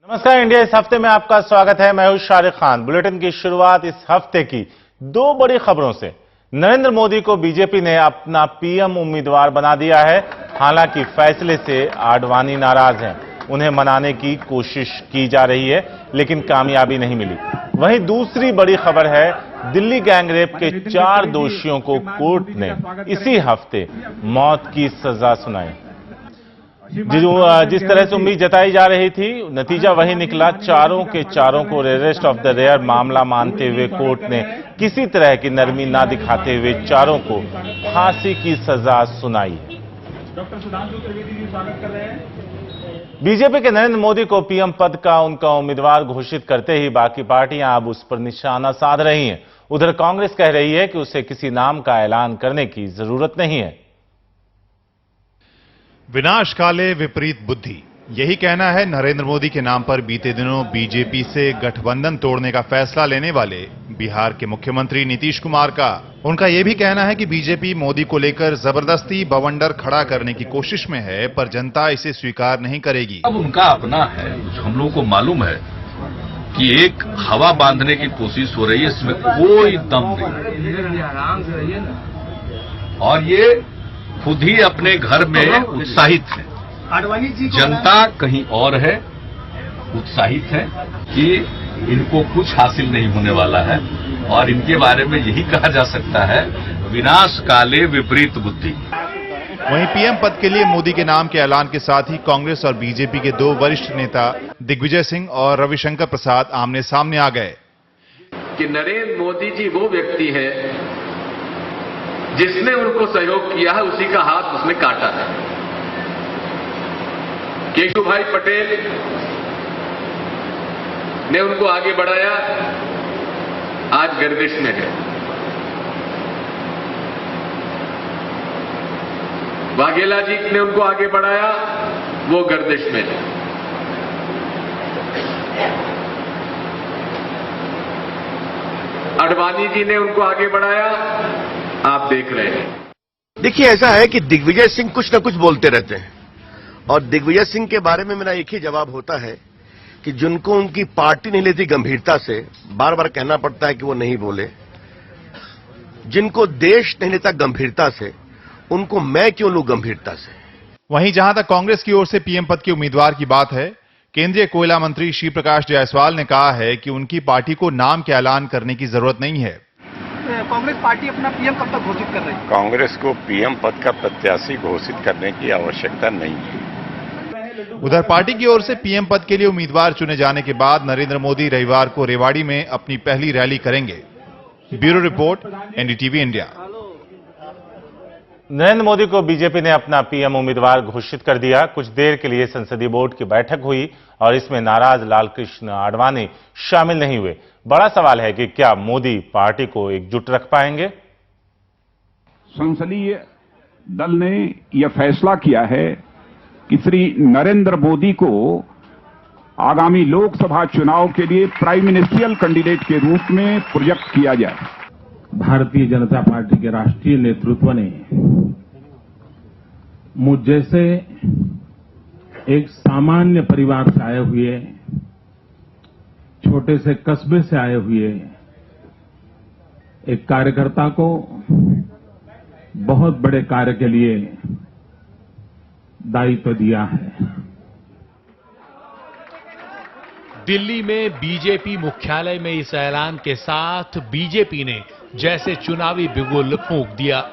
नमस्कार इंडिया, इस हफ्ते में आपका स्वागत है। मैं हूं शारिक खान। बुलेटिन की शुरुआत इस हफ्ते की दो बड़ी खबरों से। नरेंद्र मोदी को बीजेपी ने अपना पीएम उम्मीदवार बना दिया है। हालांकि फैसले से आडवाणी नाराज हैं। उन्हें मनाने की कोशिश की जा रही है, लेकिन कामयाबी नहीं मिली। वहीं दूसरी बड़ी खबर है, दिल्ली गैंगरेप के 4 दोषियों को कोर्ट ने इसी हफ्ते मौत की सजा सुनाई। जिस तरह से उम्मीद जताई जा रही थी, नतीजा वही निकला। चारों के चारों को अरेस्ट ऑफ द रेयर मामला मानते हुए कोर्ट ने किसी तरह की नरमी ना दिखाते हुए चारों को फांसी की सजा सुनाई। डॉक्टर सुधांशु त्रिवेदी जी स्वागत कर रहे हैं। बीजेपी के नरेंद्र मोदी को पीएम पद का उनका उम्मीदवार घोषित करते ही बाकी पार्टियां अब उस पर निशाना साध रही हैं। उधर कांग्रेस कह रही है कि उसे किसी नाम का ऐलान करने की जरूरत नहीं है। विनाश काले विपरीत बुद्धि, यही कहना है नरेंद्र मोदी के नाम पर बीते दिनों बीजेपी से गठबंधन तोड़ने का फैसला लेने वाले बिहार के मुख्यमंत्री नीतीश कुमार का। उनका यह भी कहना है कि बीजेपी मोदी को लेकर जबरदस्ती बवंडर खड़ा करने की कोशिश में है, पर जनता इसे स्वीकार नहीं करेगी। अब उनका अपना है, हम लोगों को मालूम है कि एक हवा बांधने की कोशिश हो रही है, इसमें कोई दम नहीं। और ये खुद ही अपने घर में उत्साहित है। जनता कहीं और है, उत्साहित है कि इनको कुछ हासिल नहीं होने वाला है, और इनके बारे में यही कहा जा सकता है, विनाश काले विपरीत बुद्धि। वहीं पीएम पद के लिए मोदी के नाम के ऐलान के साथ ही कांग्रेस और बीजेपी के दो वरिष्ठ नेता दिग्विजय सिंह और रविशंकर प्रसाद आमने सामने आ गए कि नरेंद्र मोदी जी वो व्यक्ति है जिसने उनको सहयोग किया है, उसी का हाथ उसने काटा है। केशुभाई पटेल ने उनको आगे बढ़ाया, आज गर्दिश में है। वाघेला जी ने उनको आगे बढ़ाया, वो गर्दिश में है। आडवाणी जी ने उनको आगे बढ़ाया, आप देख रहे हैं। देखिए, ऐसा है कि दिग्विजय सिंह कुछ न कुछ बोलते रहते हैं, और दिग्विजय सिंह के बारे में मेरा एक ही जवाब होता है कि जिनको उनकी पार्टी नहीं लेती गंभीरता से, बार बार कहना पड़ता है कि वो नहीं बोले। जिनको देश नहीं लेता गंभीरता से, उनको मैं क्यों लूं गंभीरता से। वहीं जहां तक कांग्रेस की ओर से पीएम पद के उम्मीदवार की बात है, केंद्रीय कोयला मंत्री श्री प्रकाश जायसवाल ने कहा है कि उनकी पार्टी को नाम के ऐलान करने की जरूरत नहीं है। कांग्रेस पार्टी अपना पीएम कब तक घोषित कर रही है? कांग्रेस को पीएम पद का प्रत्याशी घोषित करने की आवश्यकता नहीं है। उधर पार्टी की ओर से पीएम पद के लिए उम्मीदवार चुने जाने के बाद नरेंद्र मोदी रविवार को रेवाड़ी में अपनी पहली रैली करेंगे। Bureau report, NDTV India. Narendra Modi को बीजेपी ने अपना पीएम उम्मीदवार घोषित कर दिया। कुछ देर के लिए संसदीय बोर्ड की बैठक हुई और इसमें नाराज लालकृष्ण आडवाणी शामिल नहीं हुए। बड़ा सवाल है कि क्या मोदी पार्टी को एकजुट रख पाएंगे? संसदीय दल ने यह फैसला किया है कि श्री नरेंद्र मोदी को आगामी लोकसभा चुनाव के लिए प्राइम मिनिस्ट्रियल कैंडिडेट के रूप में प्रोजेक्ट किया जाए। भारतीय जनता पार्टी के राष्ट्रीय नेतृत्व ने मुझ जैसे एक सामान्य परिवार से आए हुए, छोटे से कस्बे से आए हुए एक कार्यकर्ता को बहुत बड़े कार्य के लिए दायित्व दिया है। दिल्ली में बीजेपी मुख्यालय में इस ऐलान के साथ बीजेपी ने जैसे चुनावी बिगुल फूंक दिया।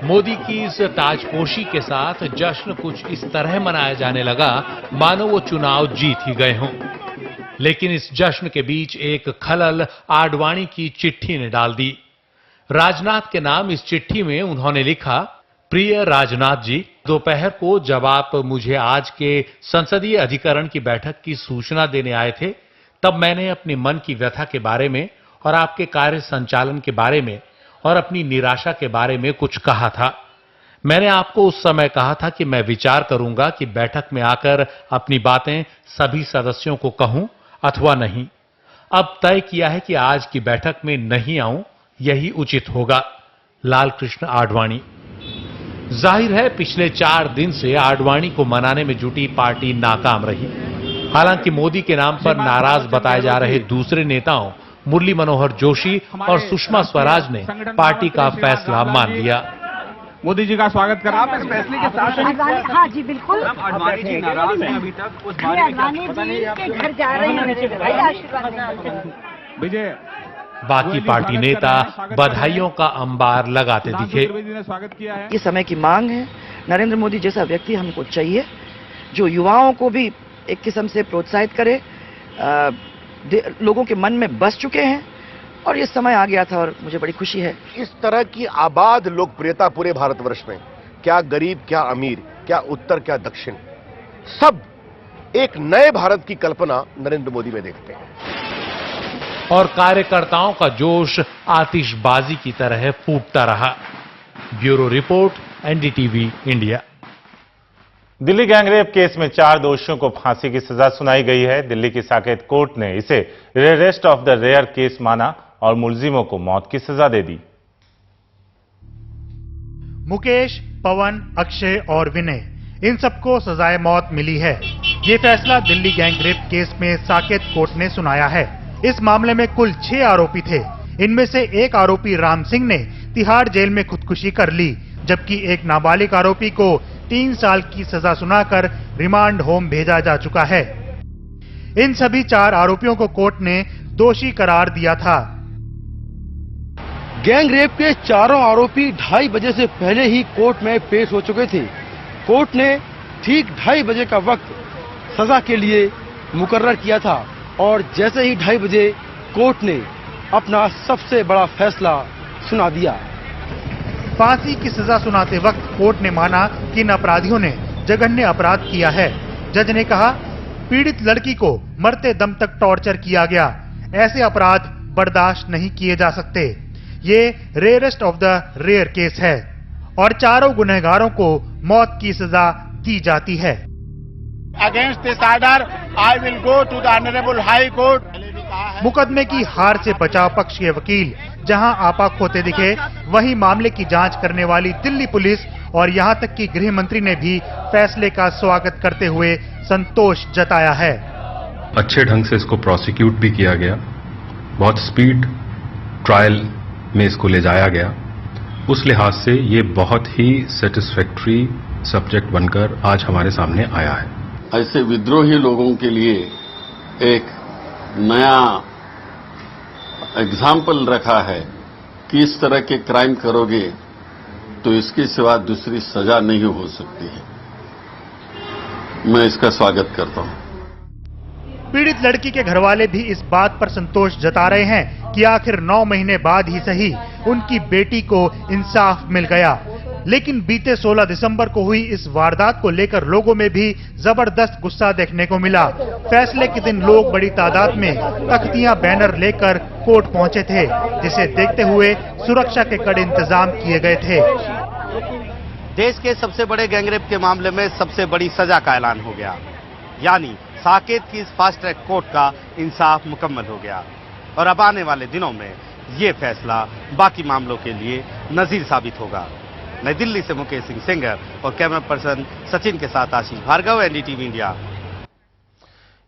मोदी की इस ताजपोशी के साथ जश्न कुछ इस तरह मनाया जाने लगा मानो वो चुनाव जीत ही गए हों। लेकिन इस जश्न के बीच एक खलल आडवाणी की चिट्ठी ने डाल दी। राजनाथ के नाम इस चिट्ठी में उन्होंने लिखा, प्रिय राजनाथ जी, दोपहर को जब आप मुझे आज के संसदीय अधिकरण की बैठक की सूचना देने आए थे, तब मैंने अपने मन की व्यथा के बारे में और आपके कार्य संचालन के बारे में और अपनी निराशा के बारे में कुछ कहा था। मैंने आपको उस समय कहा था कि मैं विचार करूंगा कि बैठक में आकर अपनी बातें सभी सदस्यों को कहूं अथवा नहीं। अब तय किया है कि आज की बैठक में नहीं आऊं, यही उचित होगा। लालकृष्ण आडवाणी। जाहिर है पिछले 4 दिन से आडवाणी को मनाने में जुटी पार्टी नाकाम रही। हालांकि मोदी के नाम पर नाराज बताए जा रहे दूसरे नेताओं मुरली मनोहर जोशी और सुषमा स्वराज ने पार्टी का फैसला मान लिया। मोदी जी का स्वागत करें। आप इस फैसले के साथ हाँ जी बिल्कुल। अडवाणी जी नाराज हैं अभी तक उस बारे में अडवाणी जी के घर जा रहे हैं, भाई आशीर्वाद विजय बाकी पार्टी नेता बधाइयों का अंबार लगाते दिखे। ने स्वागत किया है। ये समय की मांग है। नरेंद्र मोदी जैसा व्यक्ति हमको चाहिए जो युवाओं को भी एक किस्म से प्रोत्साहित करे। लोगों के मन में बस चुके हैं और ये समय आ गया था और मुझे बड़ी खुशी है। इस तरह की आबाद लोकप्रियता पूरे भारतवर्ष में, क्या गरीब क्या अमीर, क्या उत्तर क्या दक्षिण, सब एक नए भारत की कल्पना नरेंद्र मोदी में देखते हैं। और कार्यकर्ताओं का जोश आतिशबाजी की तरह फूटता रहा। Bureau report, NDTV India. Delhi gangrape case में 4 दोषियों को फांसी की सजा सुनाई गई है। दिल्ली की साकेत कोर्ट ने इसे rarest of the rare case माना और मुलजिमों को मौत की सजा दे दी। मुकेश, पवन, अक्षय और विनय, इन सबको सजाए मौत मिली है। ये फैसला दिल्ली गैंगरेप केस में साकेत कोर्ट ने सुनाया है। इस मामले में कुल 6 आरोपी थे। इनमें से एक आरोपी राम सिंह ने तिहाड़ जेल में खुदकुशी कर ली, जबकि एक नाबालिग आरोपी को 3 साल की सजा सुनाकर रिमांड होम भेजा जा चुका है। इन सभी 4 आरोपियों को कोर्ट ने दोषी करार दिया था। गैंगरेप के चारों आरोपी 2:30 बजे से पहले ही कोर्ट में पेश हो चुके थे। कोर्ट ने ठीक 2:30 बजे का वक्त सजा के लिए मुकर्रर किया था और जैसे ही 2:30 बजे कोर्ट ने अपना सबसे बड़ा फैसला सुना दिया। फांसी की सजा सुनाते वक्त कोर्ट ने माना कि इन अपराधियों ने जघन्य अपराध किया है। जज ने कहा, पीड़ित लड़की को मरते दम तक टॉर्चर किया गया। ऐसे अपराध बर्दाश्त नहीं किए जा सकते। ये rarest of the rare case है और चारों गुनहगारों को मौत की सजा दी जाती है। Against this order I will go to the honourable high court. मुकदमे की हार से बचाव पक्ष के वकील जहां आपा खोते दिखे, वहीं मामले की जांच करने वाली दिल्ली पुलिस और यहां तक कि गृह मंत्री ने भी फैसले का स्वागत करते हुए संतोष जताया है। अच्छे ढंग से इसको प्रोसिक्यूट भी किया गया, बहुत स्पीड ट्रायल में इसको ले जाया गया। उस लिहाज से ये बहुत ही सेटिस्फैक्टरी सब्जेक्ट बनकर आज हमारे सामने आया है। ऐसे विद्रोही लोगों के लिए एक नया एग्जाम्पल रखा है कि इस तरह के क्राइम करोगे तो इसके सिवा दूसरी सजा नहीं हो सकती है। मैं इसका स्वागत करता हूं। पीड़ित लड़की के घरवाले भी इस बात पर संतोष जता रहे हैं कि आखिर 9 महीने बाद ही सही उनकी बेटी को इंसाफ मिल गया। लेकिन बीते 16 दिसंबर को हुई इस वारदात को लेकर लोगों में भी जबरदस्त गुस्सा देखने को मिला। फैसले के दिन लोग बड़ी तादाद में तख्तियां, बैनर लेकर कोर्ट पहुंचे थे, जिसे देखते हुए सुरक्षा के कड़े इंतजाम किए गए थे। देश के सबसे बड़े गैंगरेप के मामले में सबसे बड़ी सजा का ऐलान हो गया, यानी साकेत की इस फास्ट ट्रैक कोर्ट का इंसाफ मुकम्मल हो गया और अब आने वाले दिनों में ये फैसला बाकी मामलों के लिए नजीर साबित होगा। नई दिल्ली से मुकेश सिंह सेंगर और कैमरा पर्सन सचिन के साथ आशीष भार्गव, एनडीटीवी इंडिया।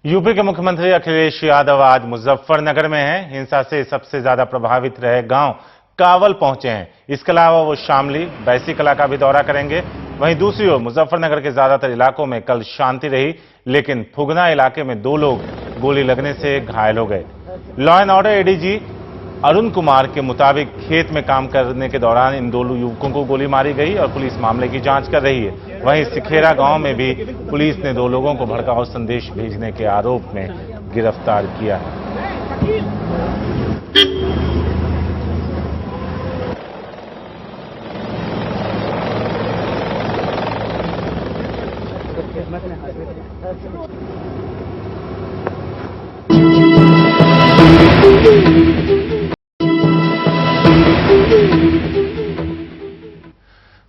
यूपी के मुख्यमंत्री अखिलेश यादव आज मुजफ्फरनगर में हैं। हिंसा से सबसे ज्यादा प्रभावित रहे गांव कावल पहुंचे हैं। इसके अलावा वो शामली, बैसी कला का भी दौरा करेंगे। वहीं दूसरी ओर मुजफ्फरनगर के ज्यादातर इलाकों में कल शांति रही, लेकिन फुगना इलाके में 2 लोग गोली लगने से घायल हो गए। Law and order ADG Arun Kumar के मुताबिक खेत में काम करने के दौरान इन 2 युवकों को गोली मारी गई और पुलिस मामले की जांच कर रही है। वहीं सिखेरा गांव में भी पुलिस ने 2 लोगों को भड़काऊ संदेश भेजने के आरोप में गिरफ्तार किया है।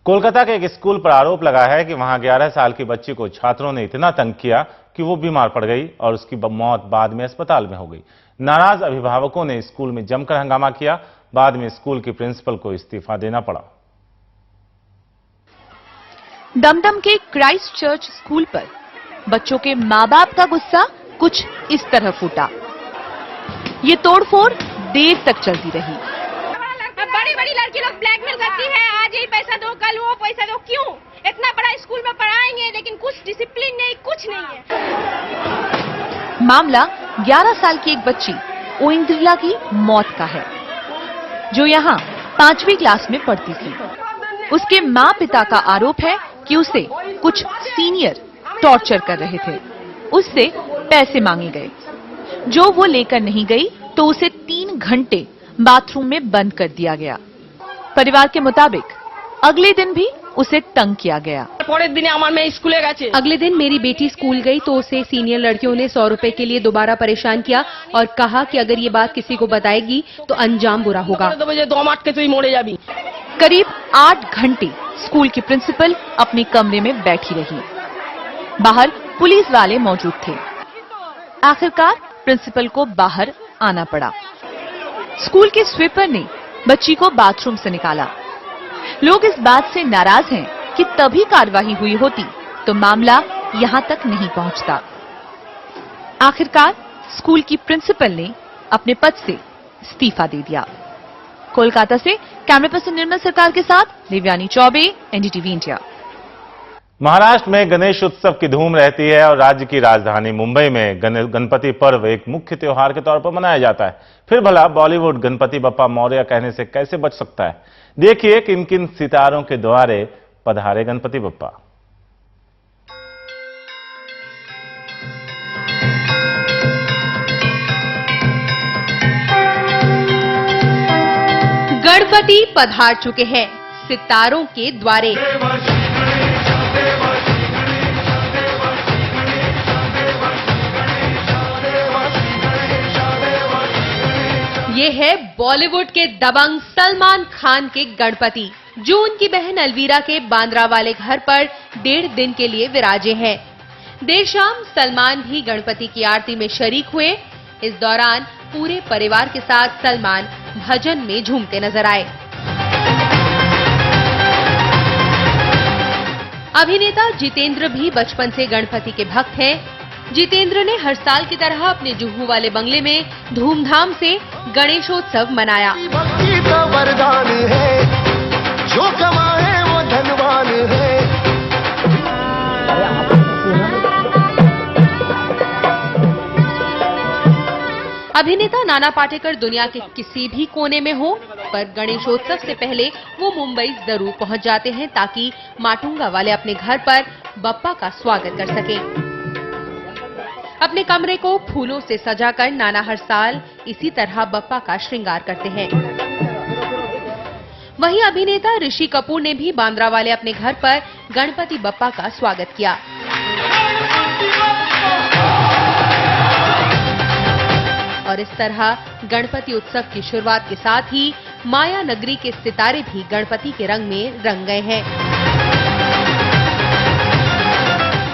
कोलकाता के एक स्कूल पर आरोप लगा है कि वहां 11 साल की बच्ची को छात्रों ने इतना तंग किया कि वो बीमार पड़ गई और उसकी मौत बाद में अस्पताल में हो गई। नाराज अभिभावकों ने स्कूल में जमकर हंगामा किया। बाद में स्कूल की प्रिंसिपल को इस्तीफा देना पड़ा। दमदम के क्राइस्ट चर्च स्कूल पर बच्चों के माँ बाप का गुस्सा कुछ इस तरह फूटा। ये तोड़फोड़ देर तक चलती रही। बड़ी बड़ी लड़की लोग ब्लैकमेल करती है, आज ये पैसा दो, कल वो पैसा दो। क्यों? इतना बड़ा स्कूल में पढ़ाएंगे लेकिन कुछ डिसिप्लिन नहीं, कुछ नहीं है। मामला 11 साल की एक बच्ची ओइंद्रिला की मौत का है, जो यहाँ 5वीं क्लास में पढ़ती थी। उसके माँ पिता का आरोप है कि उसे कुछ सीनियर टॉर्चर कर रहे थे। उससे पैसे मांगे गए, जो वो लेकर नहीं गई तो उसे 3 घंटे बाथरूम में बंद कर दिया गया। परिवार के मुताबिक अगले दिन भी उसे तंग किया गया। अगले दिन मेरी बेटी स्कूल गई तो उसे सीनियर लड़कियों ने 100 रुपए के लिए दोबारा परेशान किया और कहा कि अगर ये बात किसी को बताएगी तो अंजाम बुरा होगा। करीब 8 घंटे स्कूल की प्रिंसिपल अपने कमरे में बैठी रही। बाहर पुलिस वाले मौजूद थे। आखिरकार प्रिंसिपल को बाहर आना पड़ा। स्कूल के स्वीपर ने बच्ची को बाथरूम से निकाला। लोग इस बात से नाराज हैं कि तभी कार्रवाई हुई होती तो मामला यहां तक नहीं पहुंचता। आखिरकार स्कूल की प्रिंसिपल ने अपने पद से इस्तीफा दे दिया। कोलकाता से कैमरा पर्सन निर्मल सरकार के साथ देवयानी चौबे, एनडीटीवी इंडिया। महाराष्ट्र में गणेश उत्सव की धूम रहती है और राज्य की राजधानी मुंबई में गणपति पर्व एक मुख्य त्योहार के तौर पर मनाया जाता है। फिर भला बॉलीवुड गणपति बप्पा मौर्य कहने से कैसे बच सकता है? देखिए किन किन सितारों के द्वारे पधारे गणपति बप्पा। गणपति पधार चुके हैं सितारों के द्वारे। ये है बॉलीवुड के दबंग सलमान खान के गणपति, जो उनकी बहन अलवीरा के बांद्रा वाले घर पर 1.5 दिन के लिए विराजे हैं। देर शाम सलमान भी गणपति की आरती में शरीक हुए। इस दौरान पूरे परिवार के साथ सलमान भजन में झूमते नजर आए। अभिनेता जितेंद्र भी बचपन से गणपति के भक्त हैं। जितेंद्र ने हर साल की तरह अपने जुहू वाले बंगले में धूमधाम से गणेशोत्सव मनाया। भक्ति का वरदान है, जो कमाए वो धनवान है। अभिनेता नाना पाटेकर दुनिया के किसी भी कोने में हो, पर गणेशोत्सव से पहले वो मुंबई जरूर पहुंच जाते हैं ताकि माटुंगा वाले अपने घर पर बप्पा का स्वागत कर सकें। अपने कमरे को फूलों से सजाकर नाना हर साल इसी तरह बप्पा का श्रृंगार करते हैं। वहीं अभिनेता ऋषि कपूर ने भी बांद्रा वाले अपने घर पर गणपति बप्पा का स्वागत किया। और इस तरह गणपति उत्सव की शुरुआत के साथ ही माया नगरी के सितारे भी गणपति के रंग में रंग गए हैं।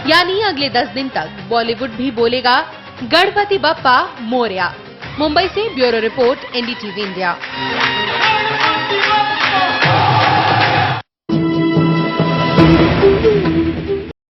यानी अगले 10 दिन तक बॉलीवुड भी बोलेगा गणपति बप्पा मोरया। मुंबई से ब्यूरो रिपोर्ट, एनडीटीवी इंडिया।